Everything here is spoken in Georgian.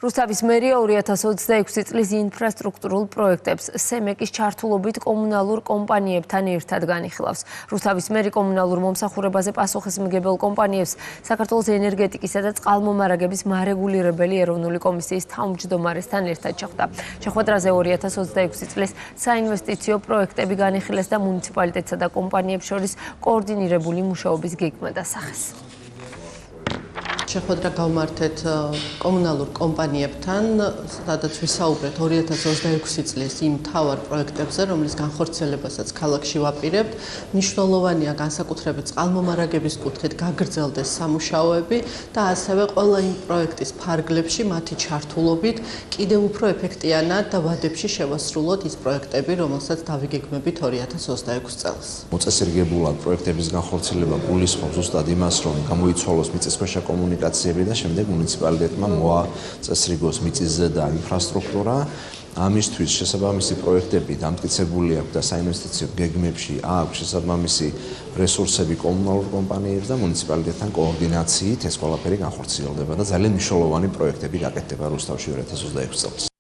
რუსთავის მერია 2026 წლის ინფრასტრუქტურულ პროექტებს სემეკის ჩართულობით კომუნალურ კომპანიებთან ერთად განიხილავს. რუსთავის მერი კომუნალურ მომსახურებაზე პასუხისმგებელ კომპანიებს საქართველოს ენერგეტიკისა და წყალმომარაგების მარეგულირებელი ეროვნული კომისიის თავმჯდომარესთან ერთად შეხვდა. შეხვედრაზე 2026 წლის საინვესტიციო პროექტები განიხილეს და მუნიციპალიტეტსა და კომპანიებს შორის კოორდინირებული მუშაობის გეგმა დასახეს. შეხვედრა გავმართეთ კომუნალურ კომპანიებთან, სადაც ვისაუბრეთ 2026 წლის იმ მთავარ პროექტებზე, რომლის განხორციელებასაც ქალაქში ვაპირებთ. მნიშვნელოვანია განსაკუთრებით წყალმომარაგების კუთხით გაგრძელდეს სამუშაოები და ასევე ყველა იმ პროექტის ფარგლებში მათი ჩართულობით კიდევ უფრო ეფექტიანად და ვადებში შევასრულოთ ის პროექტები, რომელსაც დავიგეგმებით 2026 წელს. მოწესრიგებულად პროექტების განხორციელება გულისხმობს ზუსტად იმას, რომ გამოიცვალოს მიწისქვეშა კომუნიკაციები და შემდეგ მუნიციპალიტეტმა მოაწესრიგოს მიწისზედა ინფრასტრუქტურა. ამისთვის შესაბამისი პროექტები დამტკიცებული აქვს და საინვესტიციო გეგმებში აქვს შესაბამისი რესურსები კომუნალურ კომპანიებს და მუნიციპალიტეტთან კოორდინაციით ეს ყველაფერი განხორციელდება და ძალიან მნიშვნელოვანი პროექტები გაკეთდება რუსთავში 2026 წელს.